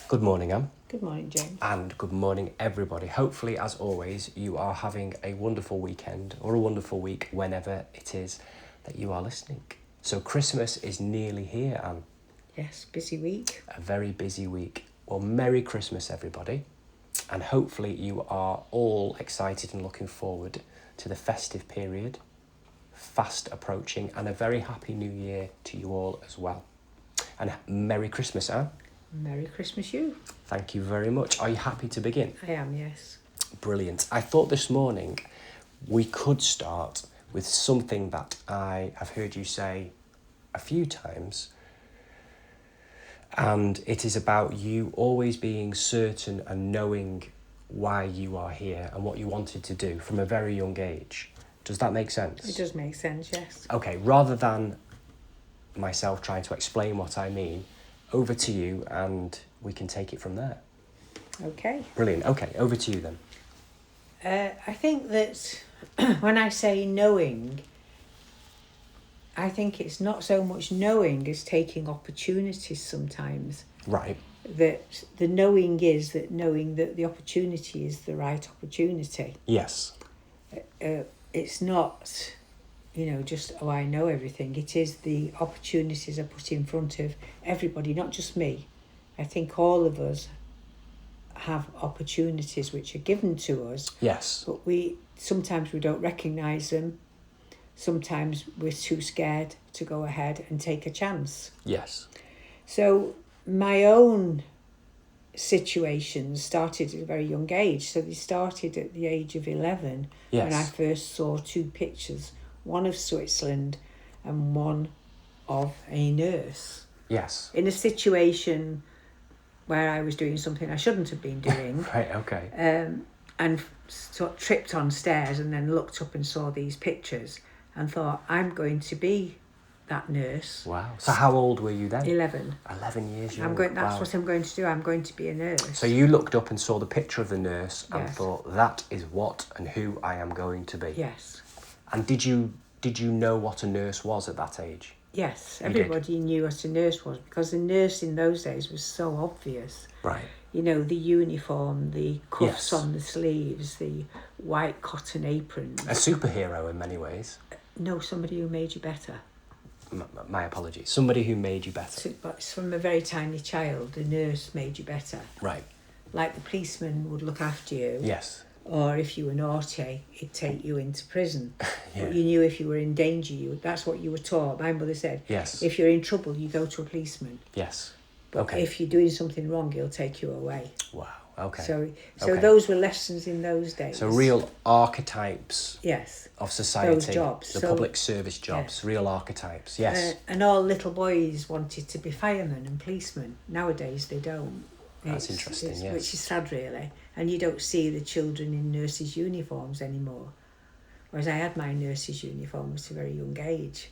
Good morning, Anne. Good morning, James. And good morning, everybody. Hopefully, as always, you are having a wonderful weekend or a wonderful week whenever it is that you are listening. So Christmas is nearly here, Anne. Yes, busy week. A very busy week. Well, Merry Christmas, everybody. And hopefully you are all excited and looking forward to the festive period, fast approaching, and a very happy new year to you all as well. And Merry Christmas, Anne. Merry Christmas, you. Thank you very much. Are you happy to begin? I am, yes. Brilliant. I thought this morning we could start with something that I have heard you say a few times, and it is about you always being certain and knowing why you are here and what you wanted to do from a very young age. Does that make sense? It does make sense, yes. Okay, rather than myself trying to explain what I mean, over to you and we can take it from there. Okay. Brilliant. Okay, over to you then. I think that when I say knowing, I think it's not so much knowing as taking opportunities sometimes. Right. That the knowing is that knowing that the opportunity is the right opportunity. Yes. It's not, just, I know everything. It is the opportunities are put in front of everybody, not just me. I think all of us have opportunities which are given to us. Yes. But sometimes we don't recognise them. Sometimes we're too scared to go ahead and take a chance. Yes. So my own situations started at a very young age. So they started at the age of 11 Yes. when I first saw two pictures, one of Switzerland and one of a nurse. Yes. In a situation where I was doing something I shouldn't have been doing. Right, okay. And tripped on stairs and then looked up and saw these pictures and thought, I'm going to be that nurse. Wow. So how old were you then? 11. 11 years young. That's wow. what I'm going to do. I'm going to be a nurse. So you looked up and saw the picture of the nurse and Yes. thought, that is what and who I am going to be. Yes. And did you know what a nurse was at that age? Yes, You everybody knew what a nurse was because a nurse in those days was so obvious. Right. The uniform, the cuffs Yes. on the sleeves, the white cotton aprons. A superhero in many ways. No, somebody who made you better. My apologies. Somebody who made you better. So, but from a very tiny child, the nurse made you better. Right. Like the policeman would look after you. Yes. Or if you were naughty, he'd take you into prison. Yeah. But you knew if you were in danger, that's what you were taught. My mother said, Yes. if you're in trouble, you go to a policeman. Yes. But Okay. if you're doing something wrong, he'll take you away. Wow. Okay. So Okay. those were lessons in those days. So real archetypes Yes. of society. Those jobs. The So- public service jobs. yes. Real archetypes. Yes. And all little boys wanted to be firemen and policemen. Nowadays they don't. That's interesting, yes. Which is sad, really. And you don't see the children in nurses' uniforms anymore. Whereas I had my nurse's uniform at a very young age.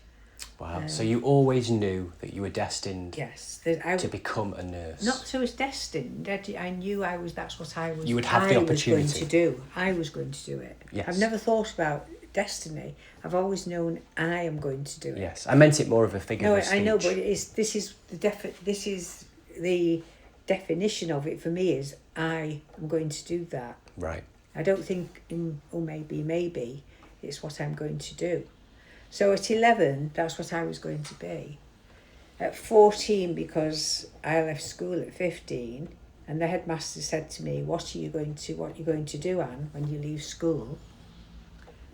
Wow. So you always knew that you were destined Yes. to become a nurse. Not so as destined. I knew that's what I was. You would have the opportunity. Was going to do. I was going to do it. Yes. I've never thought about destiny. I've always known I am going to do it. Yes. I meant it more of a figure No, of speech. I know, but this is the definition of it for me is I am going to do that. Right. I don't think maybe it's what I'm going to do. So at 11, that's what I was going to be. At 14, because I left school at 15, and the headmaster said to me, what are you going to do, Anne, when you leave school?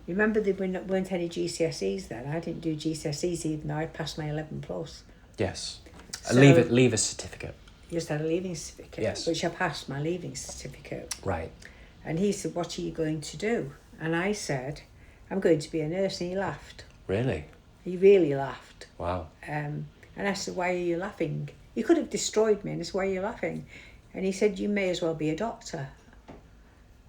Remember, there weren't any GCSEs then. I didn't do GCSEs even though I passed my 11 plus. Yes. So- Leave a certificate. Just had a leaving certificate, Yes. which I passed my leaving certificate. Right. And he said, what are you going to do? And I said, I'm going to be a nurse. And he laughed. Really? He really laughed. Wow. And I said, why are you laughing? You could have destroyed me. And I said, why are you laughing? And he said, you may as well be a doctor.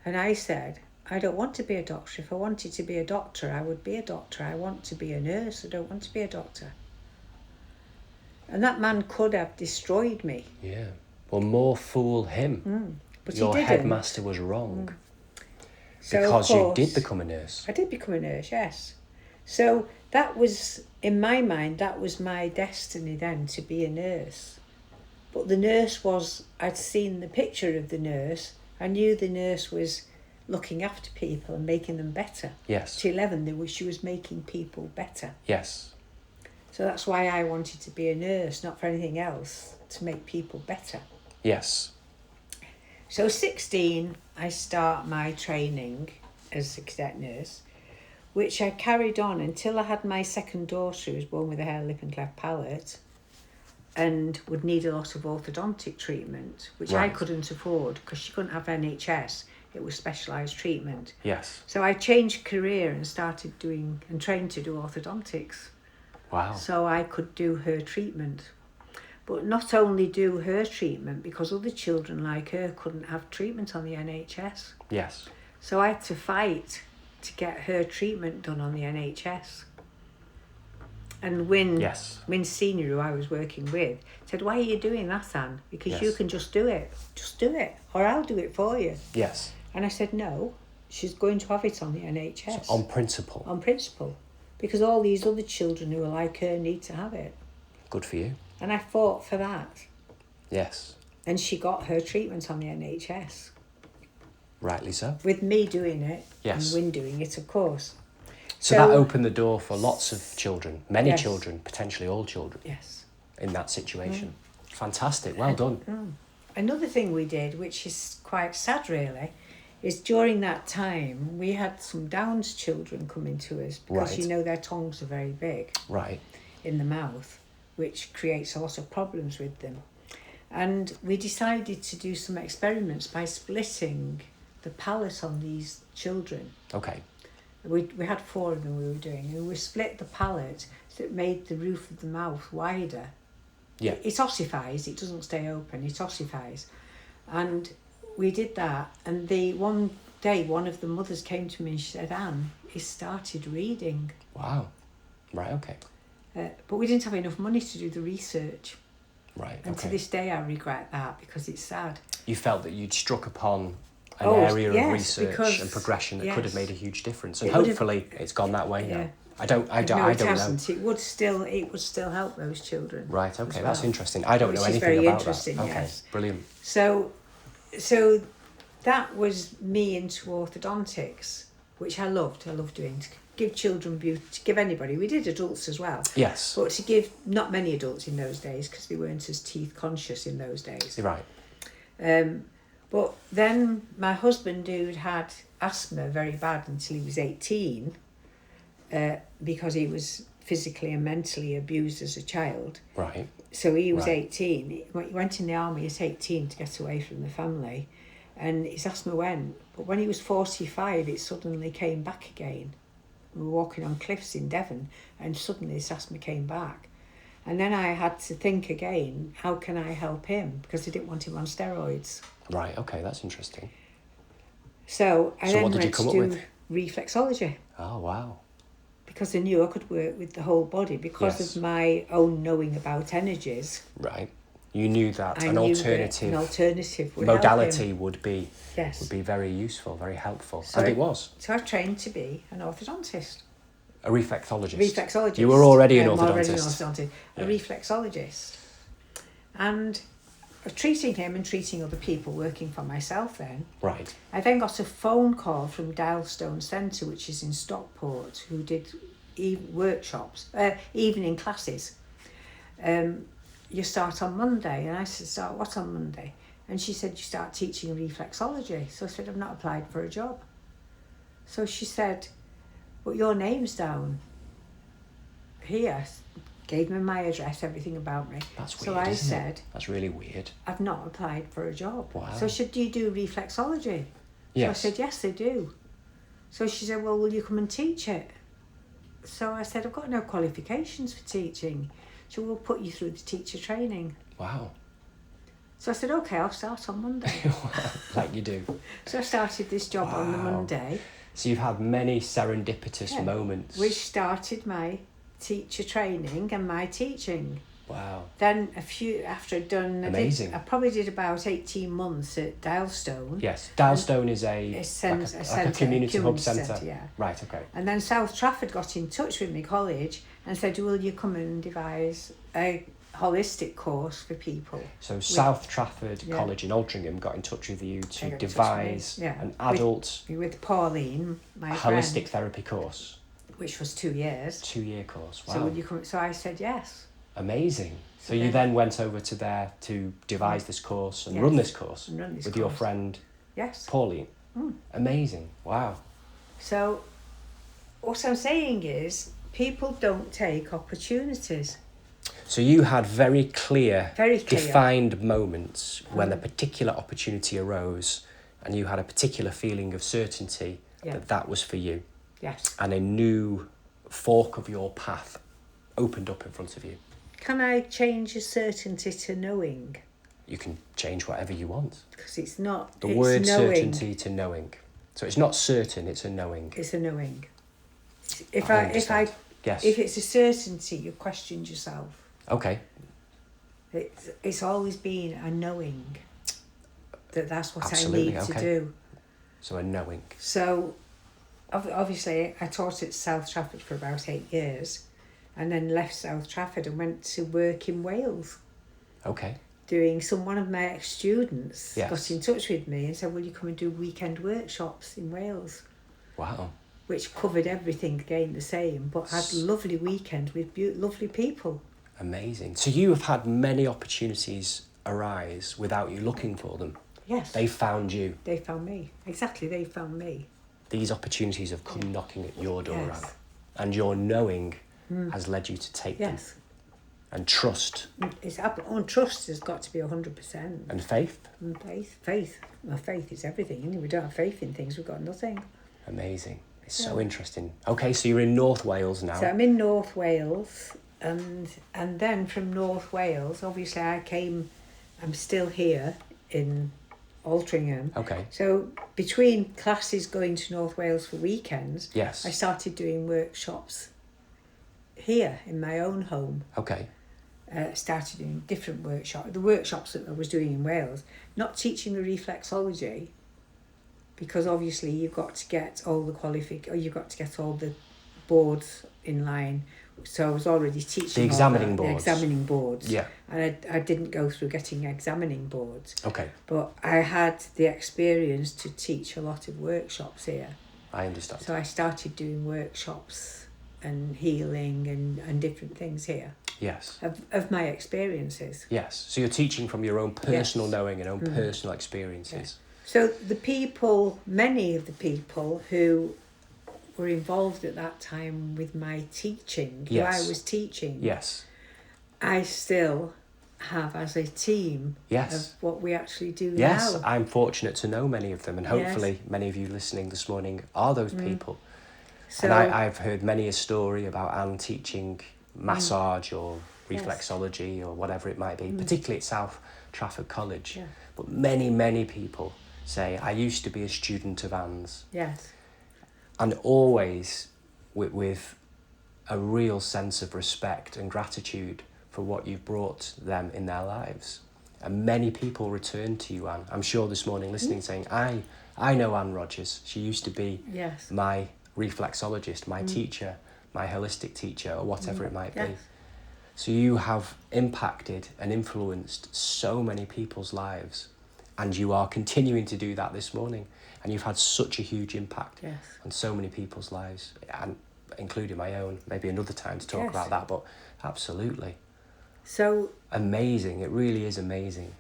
And I said, I don't want to be a doctor. If I wanted to be a doctor, I would be a doctor. I want to be a nurse. I don't want to be a doctor. And that man could have destroyed me. Yeah. Well, more fool him. But Your he didn't. headmaster was wrong. So, Because of you course, did become a nurse. I did become a nurse, yes. So that was, in my mind, that was my destiny then, to be a nurse. But the nurse was, I'd seen the picture of the nurse. I knew the nurse was looking after people and making them better. Yes. To 11, she was making people better. Yes. So that's why I wanted to be a nurse, not for anything else, to make people better. Yes. So 16, I start my training as a cadet nurse, which I carried on until I had my second daughter, who was born with a hair, lip and cleft palate, and would need a lot of orthodontic treatment, which I Right. couldn't afford because she couldn't have NHS. It was specialised treatment. Yes. So I changed career and started doing and trained to do orthodontics. Wow. So I could do her treatment. But not only do her treatment, because other children like her couldn't have treatment on the NHS. Yes. So I had to fight to get her treatment done on the NHS. And Wynne Senior, who I was working with, said, "Why are you doing that, Anne? Because you can just do it. Just do it, or I'll do it for you." Yes. And I said, "No, she's going to have it on the NHS." So on principle. On principle. Because all these other children who are like her need to have it. Good for you. And I fought for that. Yes. And she got her treatment on the NHS. Rightly so. With me doing it, Yes. and Wynne doing it, of course. So that opened the door for lots of children, many Yes. children, potentially all children Yes. in that situation. Fantastic. Well done. Another thing we did, which is quite sad really, is during that time we had some Downs children coming to us because Right. you know their tongues are very big Right. in the mouth, which creates a lot of problems with them. And we decided to do some experiments by splitting the palate on these children. Okay. We had 4 of them we were doing, and we split the palate so it made the roof of the mouth wider. Yeah. It ossifies, it doesn't stay open, it ossifies. And we did that, and one day one of the mothers came to me and she said, "Anne, he started reading." Wow. Right. Okay. But we didn't have enough money to do the research. Right. And to Okay. this day I regret that because it's sad. You felt that you'd struck upon an Oh, area yes, of research because- and progression that could have yes. made a huge difference, and It would have- hopefully it's gone that way Yeah. now. I don't No, I it don't know. hasn't. It would still help those children. Right. Okay. as That's well. interesting. I don't Which know is anything very about interesting, that. Okay. yes. Brilliant. So that was me into orthodontics, which I loved. I loved doing, to give children beauty, to give anybody. We did adults as well. Yes. But to give not many adults in those days because they weren't as teeth conscious in those days. You're right. But then my husband, who'd had asthma very bad until he was 18, because he was physically and mentally abused as a child. Right. So he was Right. 18. He went in the army at 18 to get away from the family, and his asthma went. But when he was 45, it suddenly came back again. We were walking on cliffs in Devon, and suddenly this asthma came back. And then I had to think again, how can I help him? Because I didn't want him on steroids. Right. Okay. That's interesting. So I So then what did you went come to up do with? reflexology. Oh wow. Because I knew I could work with the whole body because Yes. of my own knowing about energies. Right. You knew that I an knew that alternative an alternative would help modality him. would be Yes. very useful, very helpful, So and I- it was So I've trained to be an orthodontist. a reflexologist. Reflexologist. You were already an I'm already orthodontist. A Yeah. reflexologist. And treating him and treating other people, working for myself then. Right. I then got a phone call from Dialstone Centre, which is in Stockport, who did workshops, evening classes. You start on Monday. And I said, start what on Monday? And she said, you start teaching reflexology. So I said, I've not applied for a job. So she said, but your name's down here. Gave me my address, everything about me. That's weird. So I isn't said, it? That's really weird. I've not applied for a job. Wow. So she said, do you do reflexology? Yes. So I said, yes, I do. So she said, well, will you come and teach it? So I said, I've got no qualifications for teaching. So we'll put you through the teacher training. Wow. So I said, okay, I'll start on Monday. Like you do. So I started this job on the Wow. Monday. So you've had many serendipitous Yeah. moments. Which started my teacher training and my teaching. Wow. Then after I'd done, Amazing. I probably did about 18 months at Dialstone. Yes. Dialstone is a a community hub centre. yeah. Right. Okay. And then South Trafford got in touch with me college and said, will you come and devise a holistic course for people. So South Trafford Yeah. College in Altrincham got in touch with you They to got in touch devise with me, yeah. an adult With Pauline, my holistic friend, therapy course, which was 2 years. 2-year course. Wow, So would you come? So I said yes. amazing. So So you then- then went over to there to devise this course and Yes. run this course And run this with your course. friend Yes. Pauline. Mm. Amazing. Wow. So what I'm saying is, people don't take opportunities. So you had very clear, Very clear. defined moments when a particular opportunity arose and you had a particular feeling of certainty Yeah. that that was for you, Yes. and a new fork of your path opened up in front of you. Can I change a certainty to knowing? You can change whatever you want. Because it's not. The it's word knowing. certainty to knowing. So it's not certain, it's a knowing. It's a knowing. If understand. Yes. if it's a certainty, you questioned yourself. Okay. It's always been a knowing that's what Absolutely, I need okay. to do. So a knowing. So, obviously, I taught at South Trafford for about 8 years, and then left South Trafford and went to work in Wales. Okay. One of my ex-students Yes. got in touch with me and said, "Will you come and do weekend workshops in Wales?" Wow. Which covered everything again the same, but had lovely weekend with lovely people. Amazing. So you have had many opportunities arise without you looking for them. Yes. They found you. They found me. Exactly, they found me. These opportunities have come knocking at your door, Yes. Anne. And your knowing has led you to take them. Yes. And trust Trust has got to be 100%. and faith. And faith. Well, faith is everything. If we don't have faith in things, we've got nothing. Amazing. It's so interesting. Okay, so you're in North Wales now. So I'm in North Wales, and then from North Wales, obviously I'm still here in Altrincham. Okay. So between classes going to North Wales for weekends, Yes. I started doing workshops here in my own home. Okay. Started doing different workshops. The workshops that I was doing in Wales, not teaching the reflexology, because obviously you've got to get all the you've got to get all the boards in line. So I was already teaching The examining the boards. examining boards. Yeah. And I didn't go through getting examining boards, Okay. but I had the experience to teach a lot of workshops here. I understand. So I started doing workshops and healing and different things here Yes. of my experiences. Yes. So you're teaching from your own personal Yes. knowing and own personal experiences. So many of the people who were involved at that time with my teaching, who Yes. I was teaching, Yes. I still have as a team Yes. of what we actually do Yes, now. I'm fortunate to know many of them, and Yes. hopefully many of you listening this morning are those people. So And I've heard many a story about Anne teaching massage or Yes. reflexology or whatever it might be, particularly at South Trafford College. Yeah. But many people say, I used to be a student of Anne's, yes, and always with a real sense of respect and gratitude for what you've brought them in their lives. And many people return to you, Anne. I'm sure this morning listening saying, I know Anne Rogers. She used to be yes, my reflexologist, my teacher, my holistic teacher, or whatever it might be. yes. So you have impacted and influenced so many people's lives, and you are continuing to do that this morning. And you've had such a huge impact Yes. on so many people's lives, and including my own. Maybe another time to talk Yes. about that, but absolutely So amazing. It really is amazing.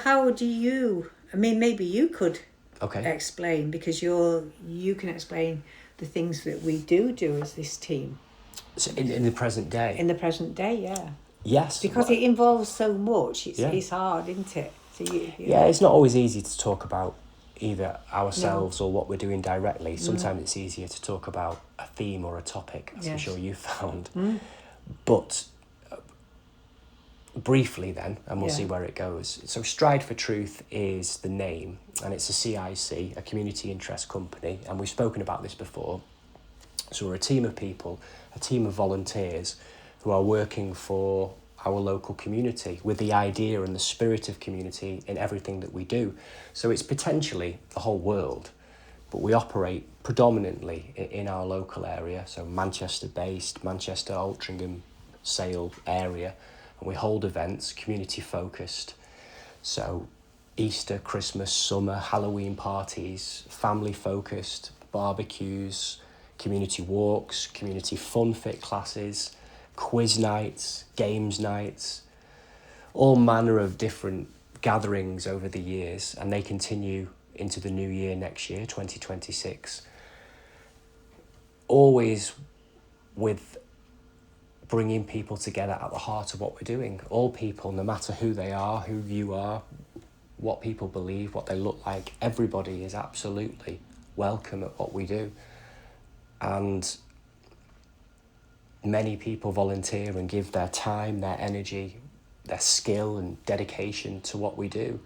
how do you? I mean, maybe you could Okay. explain, because you can explain the things that we do as this team So in the present day, in the present day. Yeah, yes, because well, it involves so much. Yeah. It's hard, isn't it? So yeah, it's not always easy to talk about either ourselves or what we're doing directly. Sometimes it's easier to talk about a theme or a topic, as I'm Yes. sure you found. But briefly then, and we'll Yeah. see where it goes. So Stride for Truth is the name, and it's a CIC, a community interest company, and we've spoken about this before. So we're a team of people, a team of volunteers who are working for our local community with the idea and the spirit of community in everything that we do. So it's potentially the whole world, but we operate predominantly in our local area, so Manchester based, Manchester, Altrincham, Sale area, and we hold events, community focused. So Easter, Christmas, summer, Halloween parties, family focused, barbecues, community walks, community fun fit classes, quiz nights, games nights, all manner of different gatherings over the years, and they continue into the new year next year, 2026. Always with bringing people together at the heart of what we're doing. All people, no matter who they are, who you are, what people believe, what they look like, everybody is absolutely welcome at what we do. And many people volunteer and give their time, their energy, their skill and dedication to what we do.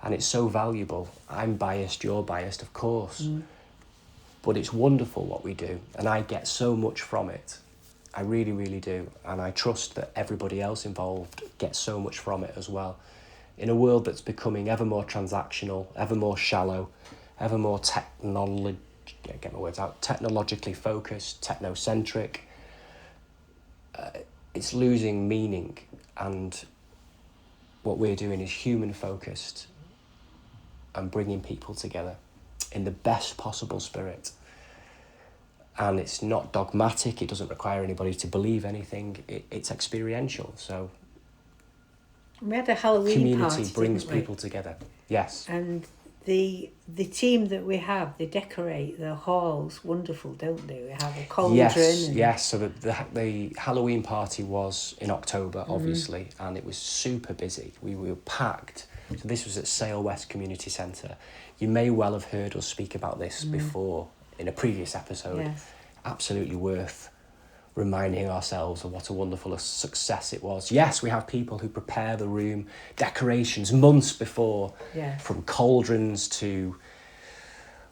And it's so valuable. I'm biased, you're biased, of course. But it's wonderful what we do. And I get so much from it. I really, really do. And I trust that everybody else involved gets so much from it as well. In a world that's becoming ever more transactional, ever more shallow, ever more technologically focused, technocentric, it's losing meaning. And what we're doing is human focused and bringing people together in the best possible spirit. And it's not dogmatic, it doesn't require anybody to believe anything, it's experiential. So we had a Halloween community party, brings didn't we? people together. Yes. And the team that we have, they decorate the halls wonderful, don't they? We have a cauldron. Yes. So the Halloween party was in October, obviously, and it was super busy. We were packed. So this was at Sale West Community Centre. You may well have heard us speak about this before in a previous episode. Yes. Absolutely worth reminding ourselves of what a wonderful success it was. Yes, we have people who prepare the room, decorations months before, Yes. from cauldrons to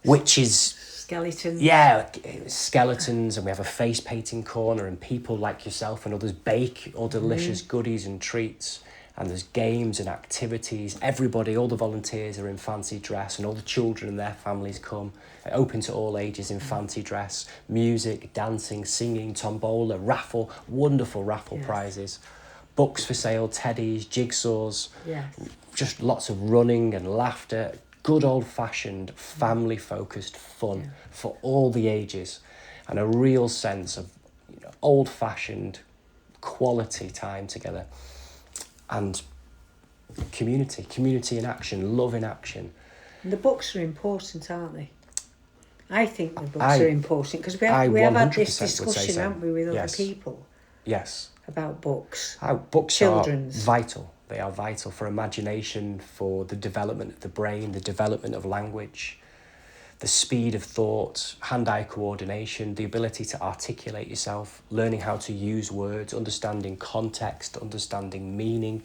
witches. Skeletons. Yeah, skeletons, and we have a face painting corner, and people like yourself and others bake all delicious goodies and treats. And there's games and activities. Everybody, all the volunteers are in fancy dress, and all the children and their families come. Open to all ages in fancy dress. Music, dancing, singing, tombola, raffle, wonderful raffle prizes. Books for sale, teddies, jigsaws. Yes. Just lots of running and laughter. Good old-fashioned, family-focused fun for all the ages. And a real sense of old-fashioned quality time together. And community in action, love in action. And the books are important, aren't they? I think the books are important because we have had this 100% would say discussion, so. haven't we, with other Yes. people Yes. about books. Books Children's. are vital. They are vital for imagination, for the development of the brain, the development of language, the speed of thought, hand-eye coordination, the ability to articulate yourself, learning how to use words, understanding context, understanding meaning,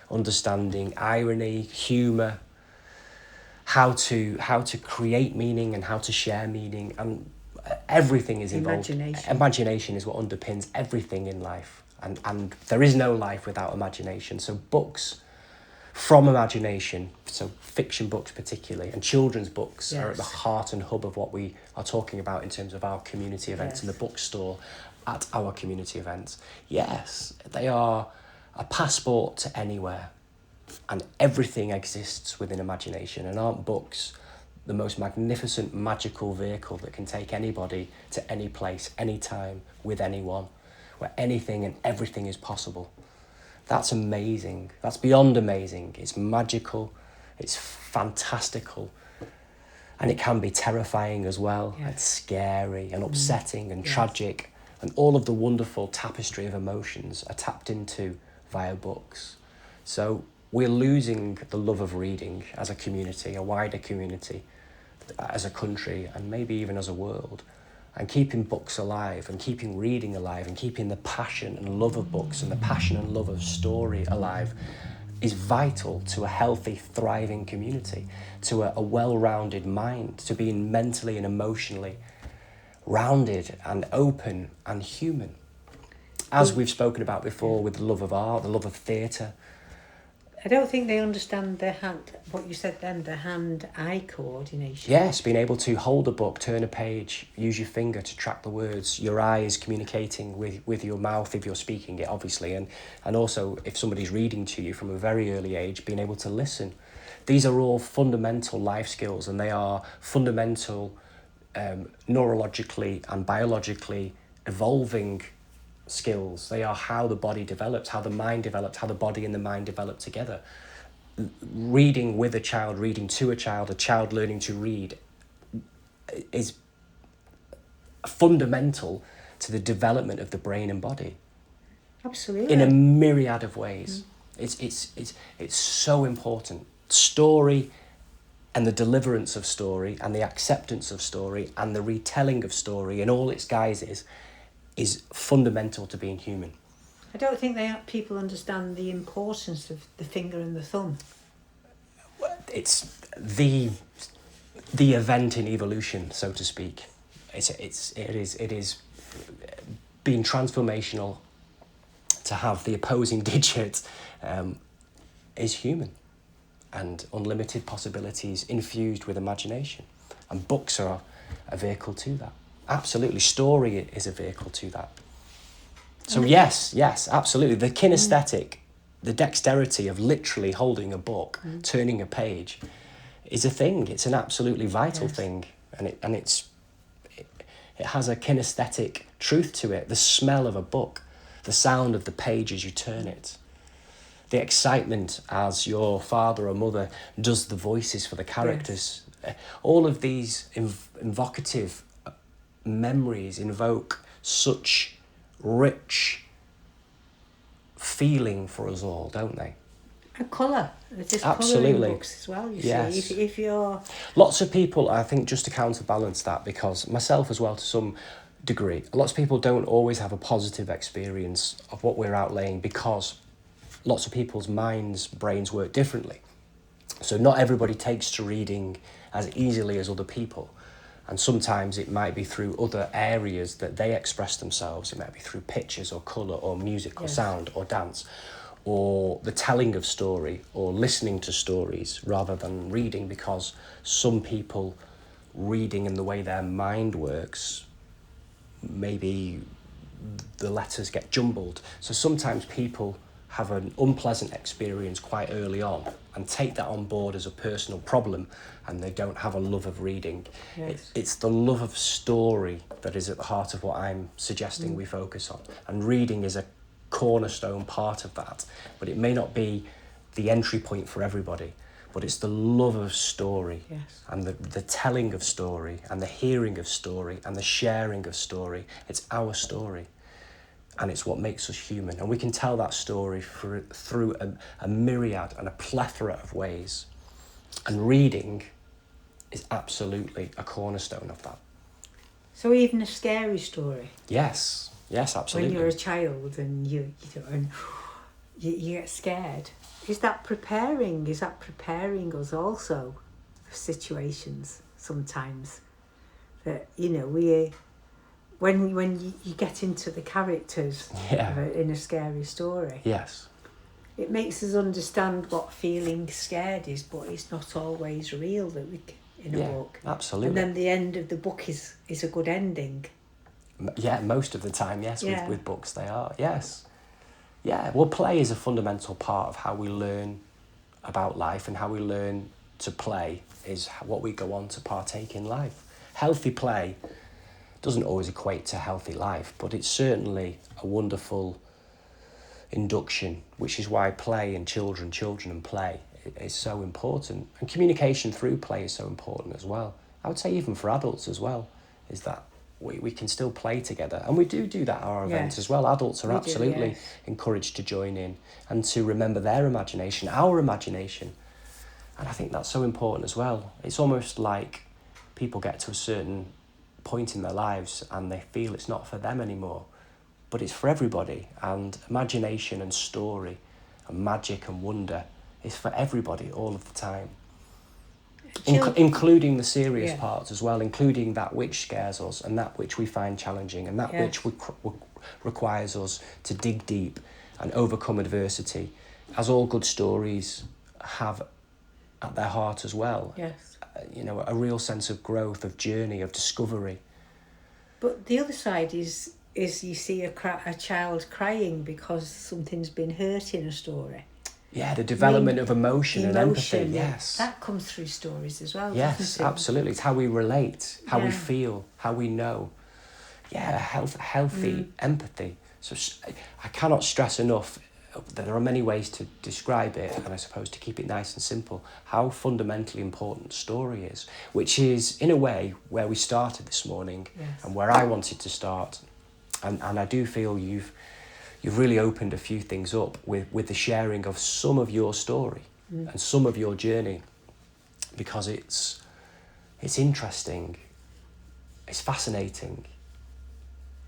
understanding irony, humour, how to create meaning and how to share meaning, and everything is involved. Imagination is what underpins everything in life, and there is no life without imagination. So books from imagination, so fiction books particularly, and children's books are at the heart and hub of what we are talking about in terms of our community events and the bookstore at our community events. Yes, they are a passport to anywhere, and everything exists within imagination. And aren't books the most magnificent magical vehicle that can take anybody to any place, any time, with anyone, where anything and everything is possible? That's amazing. That's beyond amazing. It's magical. It's fantastical. And it can be terrifying as well. Yes. It's scary and upsetting and tragic. And all of the wonderful tapestry of emotions are tapped into via books. So we're losing the love of reading as a community, a wider community, as a country, and maybe even as a world. And keeping books alive and keeping reading alive and keeping the passion and love of books and the passion and love of story alive is vital to a healthy, thriving community, to a well-rounded mind, to being mentally and emotionally rounded and open and human. As we've spoken about before with the love of art, the love of theatre, I don't think they understand what you said then, the hand-eye coordination. Yes, being able to hold a book, turn a page, use your finger to track the words, your eyes communicating with your mouth if you're speaking it, obviously, and also if somebody's reading to you from a very early age, being able to listen. These are all fundamental life skills, and they are fundamental neurologically and biologically evolving skills. They are how the body develops, how the mind develops, how the body and the mind develop together. Reading with a child, reading to a child learning to read is fundamental to the development of the brain and body. Absolutely. In a myriad of ways. It's so important. Story and the deliverance of story and the acceptance of story and the retelling of story in all its guises is fundamental to being human. I don't think people understand the importance of the finger and the thumb. It's the event in evolution, so to speak. It is being transformational to have the opposing digit is human, and unlimited possibilities infused with imagination. And books are a vehicle to that. Absolutely, story is a vehicle to that. So yes, absolutely. The kinesthetic, the dexterity of literally holding a book, turning a page, is a thing. It's an absolutely vital thing, and it has a kinesthetic truth to it. The smell of a book, the sound of the page as you turn it, the excitement as your father or mother does the voices for the characters. All of these evocative memories invoke such rich feeling for us all, don't they? And colour. There's Absolutely. colour in books as well, you see. If you're... Lots of people, I think, just to counterbalance that, because myself as well to some degree, lots of people don't always have a positive experience of what we're outlaying because lots of people's brains work differently. So not everybody takes to reading as easily as other people. And sometimes it might be through other areas that they express themselves. It might be through pictures or colour or music or sound or dance, or the telling of story or listening to stories rather than reading, because some people reading in the way their mind works, maybe the letters get jumbled. So sometimes people have an unpleasant experience quite early on and take that on board as a personal problem, and they don't have a love of reading. It's the love of story that is at the heart of what I'm suggesting we focus on, and reading is a cornerstone part of that, but it may not be the entry point for everybody, but it's the love of story and the telling of story and the hearing of story and the sharing of story. It's our story. And it's what makes us human. And we can tell that story through a myriad and a plethora of ways. And reading is absolutely a cornerstone of that. So even a scary story? Yes, absolutely. When you're a child and you get scared, is that preparing us also for situations sometimes that, when you get into the characters in a scary story. Yes. It makes us understand what feeling scared is, but it's not always real in a book. Absolutely. And then the end of the book is a good ending. Yeah, most of the time, yes, with books they are, yes. Yeah, well, play is a fundamental part of how we learn about life, and how we learn to play is what we go on to partake in life. Healthy play doesn't always equate to healthy life, but it's certainly a wonderful induction, which is why play and children and play is so important. And communication through play is so important as well. I would say even for adults as well, is that we can still play together. And we do that at our events as well. Adults are absolutely encouraged to join in and to remember their imagination, our imagination. And I think that's so important as well. It's almost like people get to a certain point in their lives and they feel it's not for them anymore, but it's for everybody. And imagination and story and magic and wonder is for everybody all of the time, including the serious parts as well, including that which scares us and that which we find challenging and that which requires us to dig deep and overcome adversity as all good stories have at their heart as well, Yes. a real sense of growth, of journey, of discovery. But the other side is you see a child crying because something's been hurt in a story. Yeah, the development of emotion and empathy, yes. That comes through stories as well, Yes, doesn't it? absolutely. It's how we relate, how we Yeah. feel, how we know. Yeah, healthy empathy. So I cannot stress enough that there are many ways to describe it, and I suppose to keep it nice and simple, how fundamentally important story is, which is, in a way, where we started this morning. Yes. And where I wanted to start. And I do feel you've really opened a few things up with the sharing of some of your story and some of your journey, because it's interesting, it's fascinating,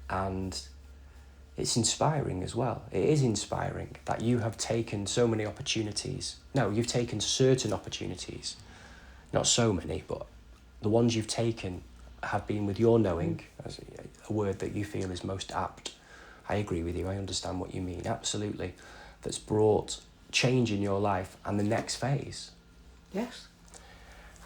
and it's inspiring as well. It is inspiring that you have taken so many opportunities. No, you've taken certain opportunities, not so many, but the ones you've taken have been with your knowing, as a word that you feel is most apt. I agree with you, I understand what you mean, absolutely. That's brought change in your life and the next phase. Yes.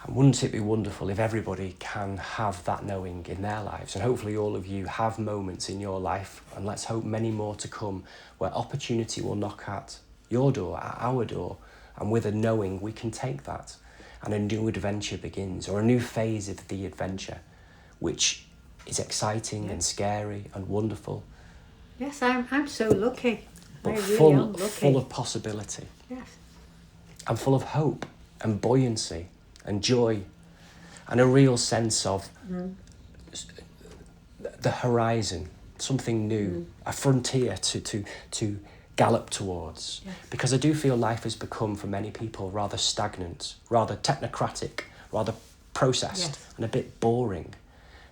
And wouldn't it be wonderful if everybody can have that knowing in their lives? And hopefully all of you have moments in your life, and let's hope many more to come, where opportunity will knock at your door, at our door, and with a knowing we can take that, and a new adventure begins, or a new phase of the adventure, which is exciting and scary and wonderful. Yes, I'm so lucky. But I really am lucky. full of possibility. Yes. And full of hope and buoyancy and joy and a real sense of the horizon, something new, a frontier to gallop towards. Yes. Because I do feel life has become, for many people, rather stagnant, rather technocratic, rather processed, Yes. and a bit boring.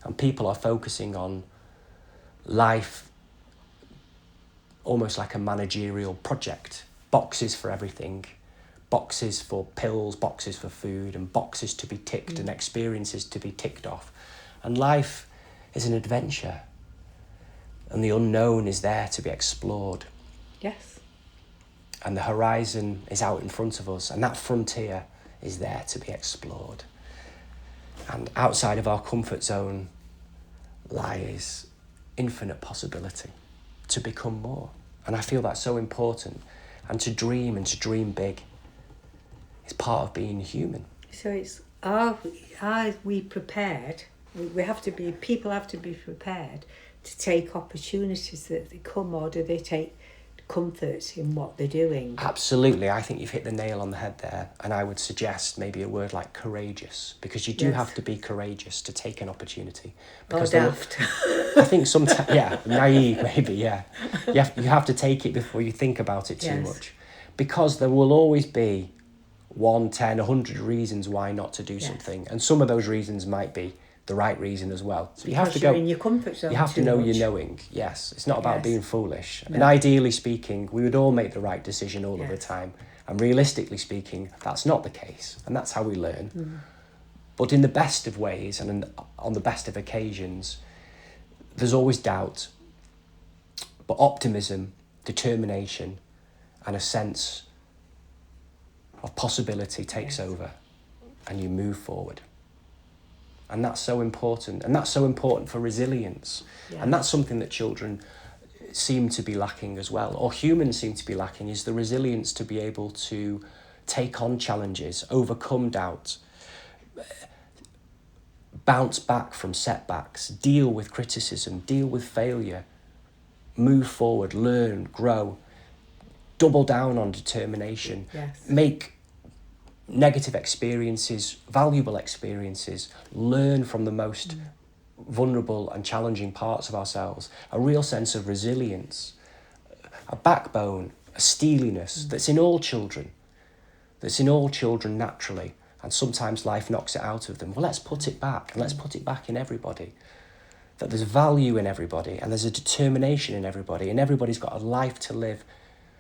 And people are focusing on life almost like a managerial project. Boxes for everything, boxes for pills, boxes for food, and boxes to be ticked and experiences to be ticked off. And life is an adventure, and the unknown is there to be explored. Yes. And the horizon is out in front of us, and that frontier is there to be explored. And outside of our comfort zone lies infinite possibility to become more. And I feel that's so important. And to dream big is part of being human. So it's are we prepared? We have to be. People have to be prepared to take opportunities that they come, or do they take comfort in what they're doing? Absolutely, I think you've hit the nail on the head there, and I would suggest maybe a word like courageous, because you do have to be courageous to take an opportunity. Because Or daft. I think sometimes, naive maybe, yeah. You have to take it before you think about it too much, because there will always be 1, 10, 100 reasons why not to do something, and some of those reasons might be the right reason as well. So you have to go in your comfort zone. You have to know your knowing. Yes, it's not about being foolish. No. And ideally speaking, we would all make the right decision all of the time. And realistically speaking, that's not the case, and that's how we learn. But in the best of ways and on the best of occasions, there's always doubt. But optimism, determination, and a sense of possibility takes over, and you move forward. And that's so important. And that's so important for resilience. Yeah. And that's something that children seem to be lacking as well, or humans seem to be lacking, is the resilience to be able to take on challenges, overcome doubt, bounce back from setbacks, deal with criticism, deal with failure, move forward, learn, grow, double down on determination, make negative experiences, valuable experiences, learn from the most vulnerable and challenging parts of ourselves, a real sense of resilience, a backbone, a steeliness that's in all children, naturally, and sometimes life knocks it out of them. Well, let's put it back, and let's put it back in everybody. That there's value in everybody, and there's a determination in everybody, and everybody's got a life to live,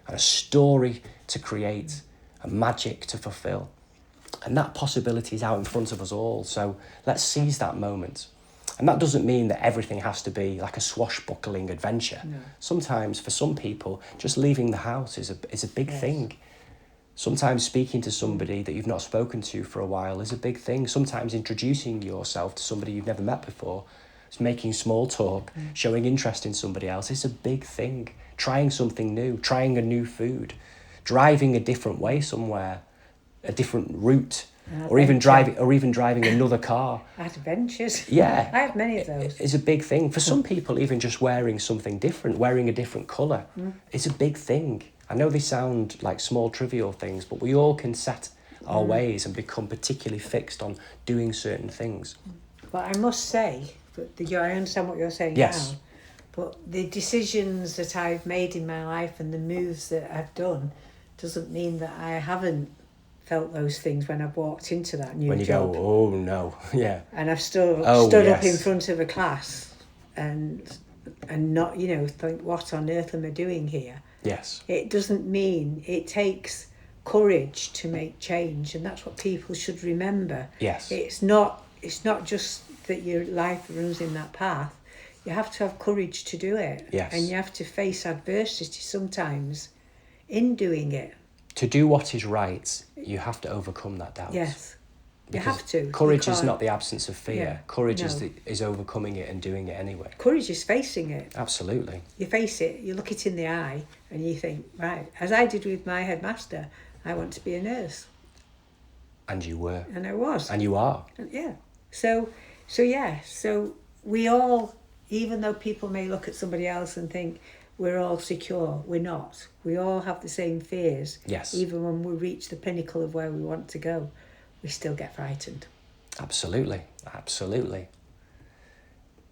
and a story to create, a magic to fulfill. And that possibility is out in front of us all. So let's seize that moment. And that doesn't mean that everything has to be like a swashbuckling adventure. No. Sometimes for some people, just leaving the house is a big Yes. thing. Sometimes speaking to somebody that you've not spoken to for a while is a big thing. Sometimes introducing yourself to somebody you've never met before, making small talk, showing interest in somebody else is a big thing. Trying something new, trying a new food, driving a different way somewhere, a different route, or even driving another car. Adventures. Yeah. I have many of those. It's a big thing. For some people, even just wearing something different, wearing a different colour, is a big thing. I know they sound like small, trivial things, but we all can set our ways and become particularly fixed on doing certain things. But I must say, I understand what you're saying Yes. now, but the decisions that I've made in my life and the moves that I've done doesn't mean that I haven't felt those things when I've walked into that new When you job. go, oh no, yeah. And I've stood Oh, up yes. in front of a class and not, think, what on earth am I doing here? Yes. It doesn't mean, it takes courage to make change, and that's what people should remember. Yes. It's not just that your life runs in that path. You have to have courage to do it. Yes. And you have to face adversity sometimes in doing it. To do what is right, you have to overcome that doubt. Yes. You Because have to. Courage You is can't- not the absence of fear. Yeah, Courage no. is overcoming it and doing it anyway. Courage is facing it. Absolutely. You face it, you look it in the eye, and you think, right, as I did with my headmaster, I want to be a nurse. And you were. And I was. And you are. And yeah. So we all, even though people may look at somebody else and think we're all secure, we're not. We all have the same fears. Yes. Even when we reach the pinnacle of where we want to go, we still get frightened. Absolutely. Absolutely.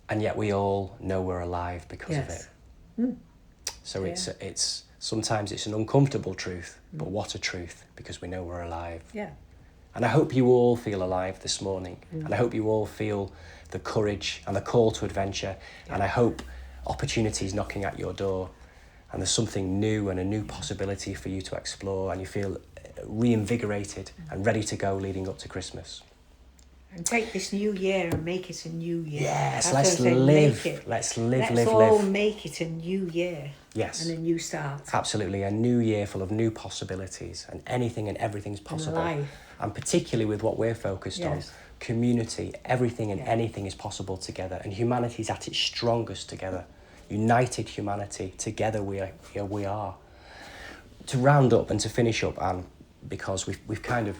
And yet we all know we're alive because of Yes. it. So it's sometimes it's an uncomfortable truth, but what a truth, because we know we're alive. Yeah. And I hope you all feel alive this morning. And I hope you all feel the courage and the call to adventure. And I hope opportunities knocking at your door and there's something new and a new possibility for you to explore, and you feel reinvigorated and ready to go leading up to Christmas. And take this new year and make it a new year. Yes, That's let's what I'm saying, live. make it. Let's live, Let's live, all live. make it a new year. Yes. And a new start. Absolutely, a new year full of new possibilities, and anything and everything's possible. life. And particularly with what we're focused on, Yes. community, everything and anything is possible together, and humanity's at its strongest together. United humanity, together we are. To round up and to finish up, Anne, because we've kind of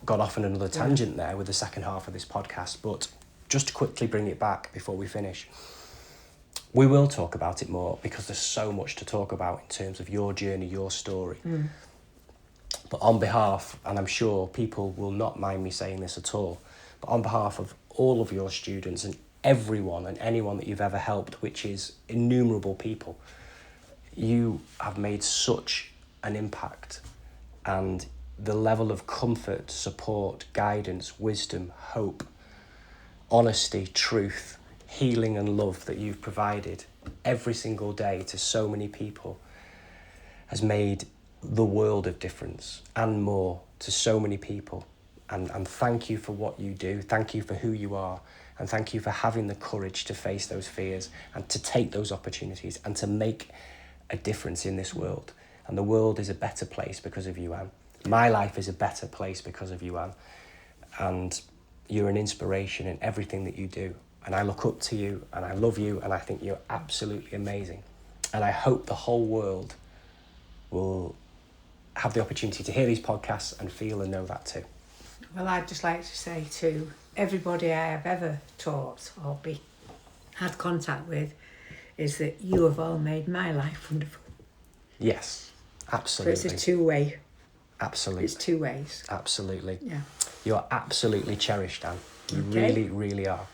got off on another tangent there with the second half of this podcast, but just to quickly bring it back before we finish. We will talk about it more because there's so much to talk about in terms of your journey, your story. But on behalf, and I'm sure people will not mind me saying this at all, but on behalf of all of your students and everyone and anyone that you've ever helped, which is innumerable people, you have made such an impact, and the level of comfort, support, guidance, wisdom, hope, honesty, truth, healing and love that you've provided every single day to so many people has made the world of difference and more to so many people. And thank you for what you do. Thank you for who you are. And thank you for having the courage to face those fears and to take those opportunities and to make a difference in this world. And the world is a better place because of you, Anne. My life is a better place because of you, Anne. And you're an inspiration in everything that you do. And I look up to you and I love you and I think you're absolutely amazing. And I hope the whole world will have the opportunity to hear these podcasts and feel and know that too. Well, I'd just like to say to everybody I have ever taught or had contact with is that you have all made my life wonderful. Yes, So absolutely. it's a two-way. Absolutely. It's two ways. Absolutely. Yeah. You're absolutely cherished, Anne. You Okay. really, really are.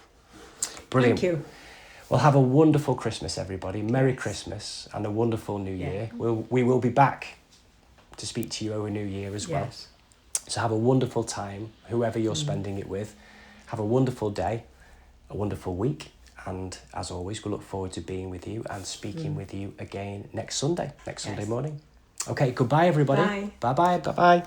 Brilliant. Thank you. Well, have a wonderful Christmas, everybody. Merry Christmas and a wonderful New Year. We will be back to speak to you over New Year as well. Yes. So have a wonderful time, whoever you're spending it with. Have a wonderful day, a wonderful week. And as always, we look forward to being with you and speaking with you again next Sunday morning. Okay, goodbye, everybody. Bye. Bye-bye, bye-bye.